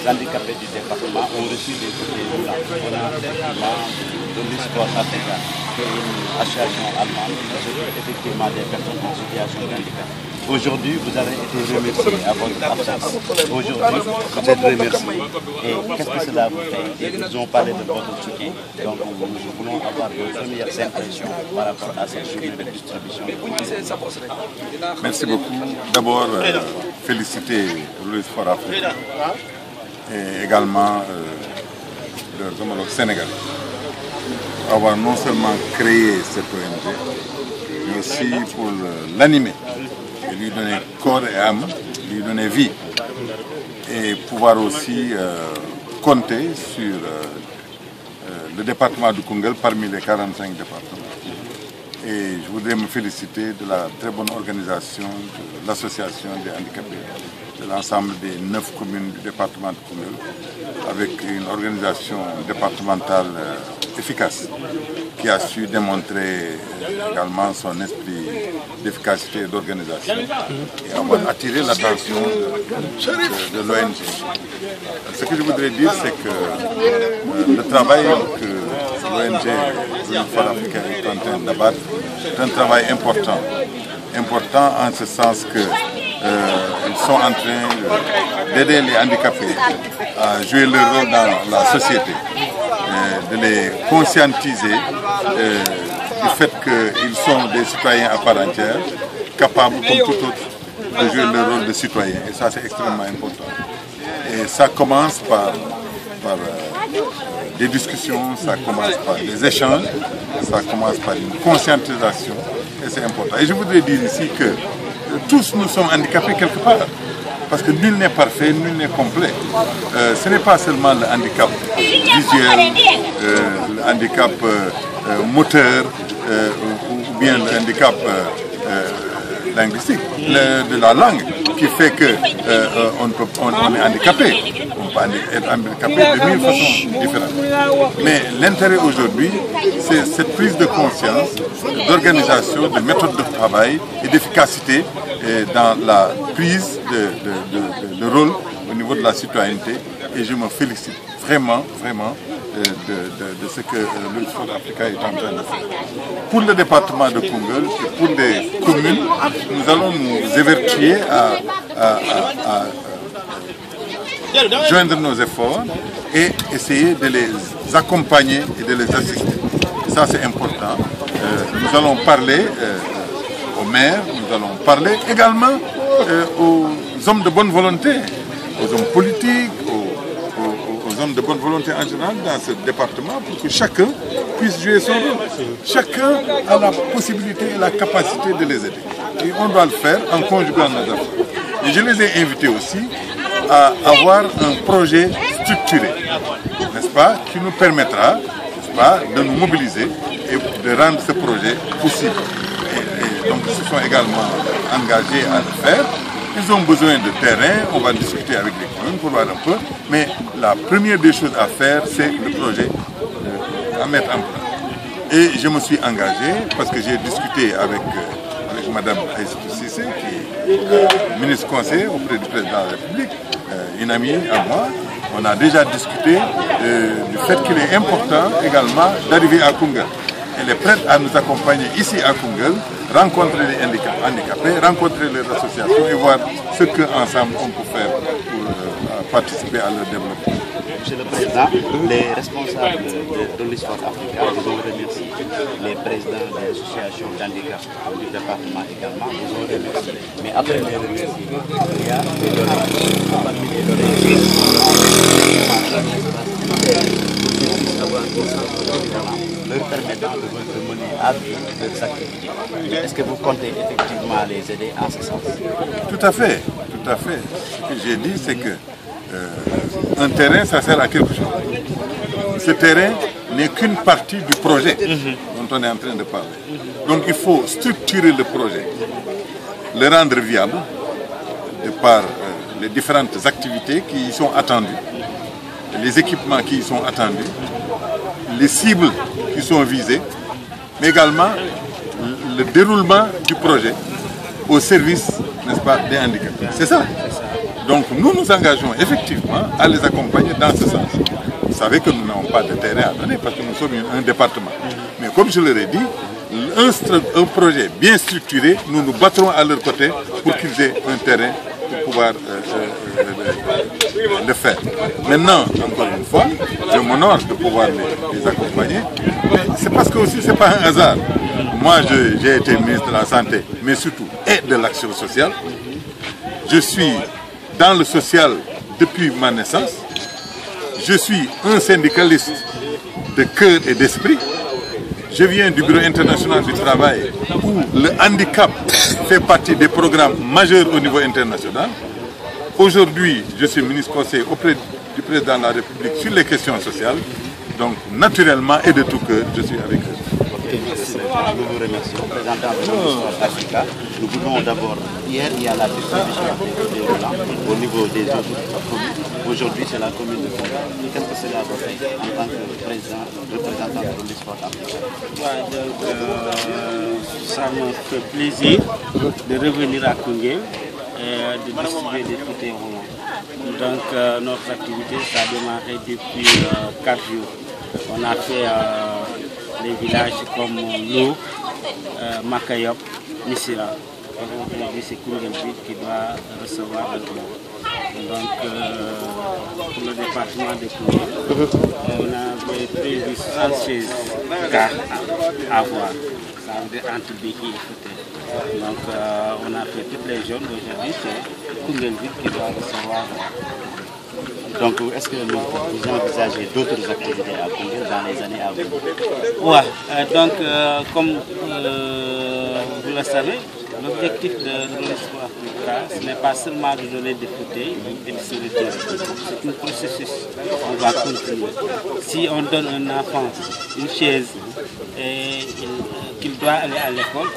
handicapés du département ont reçu des moulins. On a effectivement de l'Esport Africa, qui est une association allemande qui s'occupe effectivement des personnes en situation de handicap. Aujourd'hui, vous avez été remercié à votre absence. Aujourd'hui, vous êtes remercié. Et qu'est-ce que cela vous fait? Et ils ont parlé de votre soutien. Donc, nous voulons avoir vos premières impressions par rapport à cette journée de distribution. Merci beaucoup. D'abord, féliciter l'Esport Africa et également leurs homologues sénégalais pour avoir non seulement créé cette ONG, mais aussi pour l'animer, et lui donner corps et âme, lui donner vie, et pouvoir aussi compter sur le département du Koungheul parmi les 45 départements. Et je voudrais me féliciter de la très bonne organisation de l'association des handicapés, de l'ensemble des 9 communes du département de Koungheul, avec une organisation départementale efficace, qui a su démontrer également son esprit d'efficacité et d'organisation et avoir attiré l'attention de l'ONG. Ce que je voudrais dire, c'est que le travail que l'ONG l'Esport Africa est en train d'abattre est un travail important. Important en ce sens que ils sont en train d'aider les handicapés à jouer leur rôle dans la société, de les conscientiser du fait qu'ils sont des citoyens à part entière, capables comme tout autre de jouer leur rôle de citoyen. Et ça, c'est extrêmement important. Et ça commence par des discussions, ça commence par des échanges, ça commence par une conscientisation, et c'est important. Et je voudrais dire ici que tous nous sommes handicapés quelque part, parce que nul n'est parfait, nul n'est complet. Ce n'est pas seulement le handicap visuel, le handicap moteur, ou bien le handicap linguistique, de la langue, qui fait qu'on est handicapé. On peut être handicapé de 1000 façons différentes. Mais l'intérêt aujourd'hui, c'est cette prise de conscience, d'organisation, de méthode de travail et d'efficacité dans la prise de rôle au niveau de la citoyenneté. Et je me félicite vraiment, vraiment de ce que l'Esport Africa est en train de faire. Pour le département de Koungheul et pour les communes, nous allons nous évertuer à joindre nos efforts et essayer de les accompagner et de les assister. Ça, c'est important. Nous allons parler aux maires, nous allons parler également aux hommes de bonne volonté, aux hommes politiques, aux hommes de bonne volonté en général dans ce département, pour que chacun puisse jouer son rôle. Chacun a la possibilité et la capacité de les aider. Et on doit le faire en conjuguant nos efforts. Et je les ai invités aussi à avoir un projet structuré, n'est-ce pas, qui nous permettra, n'est-ce pas, de nous mobiliser et de rendre ce projet possible. Et donc ils se sont également engagés à le faire. Ils ont besoin de terrain, on va discuter avec les communes pour voir un peu, mais la première des choses à faire, c'est le projet à mettre en place. Et je me suis engagé, parce que j'ai discuté avec Mme Aïssatou Cissé, qui est ministre conseiller auprès du président de la République, une amie à moi. On a déjà discuté du fait qu'il est important également d'arriver à Koungheul. Elle est prête à nous accompagner ici à Koungheul, rencontrer les handicapés, rencontrer les associations et voir ce qu'ensemble on peut faire pour participer à leur développement. Monsieur le Président, les responsables de l'Esport Africa vous ont remercié. Les présidents des associations d'handicap du département également vous ont remercié. Mais après les remerciements, il y a des doléances. Parmi les doléances, leur permettant de mener à bien leurs activités. Est-ce que vous comptez effectivement les aider en ce sens? Tout à fait, tout à fait. Ce que j'ai dit, c'est que un terrain, ça sert à quelque chose. Ce terrain n'est qu'une partie du projet dont on est en train de parler. Donc il faut structurer le projet, le rendre viable de par les différentes activités qui y sont attendues, les équipements qui y sont attendus, les cibles qui sont visées, mais également le déroulement du projet au service, n'est-ce pas, des handicapés. C'est ça. Donc nous nous engageons effectivement à les accompagner dans ce sens. Vous savez que nous n'avons pas de terrain à donner parce que nous sommes un département. Mais comme je leur ai dit, un projet bien structuré, nous nous battrons à leur côté pour qu'ils aient un terrain pour pouvoir le faire. Maintenant, encore une fois, je m'honore de pouvoir les accompagner. C'est parce que aussi, ce n'est pas un hasard. Moi, j'ai été ministre de la Santé, mais surtout et de l'Action sociale. Je suis dans le social depuis ma naissance. Je suis un syndicaliste de cœur et d'esprit. Je viens du Bureau international du travail où le handicap fait partie des programmes majeurs au niveau international. Aujourd'hui, je suis ministre conseiller auprès du président de la République sur les questions sociales. Donc, naturellement et de tout cœur, je suis avec eux. Merci, nous vous remercions. Représentant de l'Histoire d'Africa, nous voulons d'abord, hier il y a la distribution des roulants au niveau des autres communes. Aujourd'hui c'est la commune de Koungheul. Qu'est-ce que cela vous fait en tant que représentant de l'Histoire d'Africa? Ça me fait plaisir de revenir à Koungheul et de distribuer des fauteuils roulants. Donc notre activité ça a démarré depuis 4 jours. On a fait les villages comme Lo, Makayop, Missira. Aujourd'hui, c'est Koungheul qui doit recevoir le plan. Donc, pour le département de Koungheul, on avait prévu 76 cas à voir. Ça veut dire entre Béki et Fouté. Donc, on a fait toutes les zones. Aujourd'hui, c'est Koungheul qui doit recevoir. Donc, est-ce que vous envisagez d'autres activités à Koungheul dans les années à venir? Oui, donc comme vous le savez, l'objectif de l'Histoire d'Africa, ce n'est pas seulement de donner des fauteuils et de se retirer. C'est un processus, on va continuer. Si on donne un enfant une chaise et qu'il doit aller à l'école,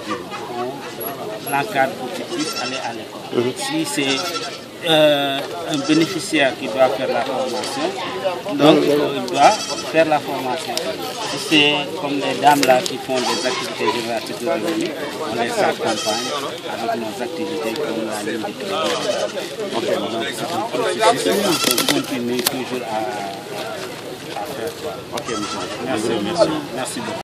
on l'encadre pour qu'il puisse aller à l'école. Si c'est un bénéficiaire qui doit faire la formation, donc il doit faire la formation. Si c'est comme les dames là qui font des activités génératives de revenus, on les accompagne avec nos activités comme la ligne de crédit. Donc c'est un processus qu'on continue toujours à faire. Ok, monsieur. Merci beaucoup.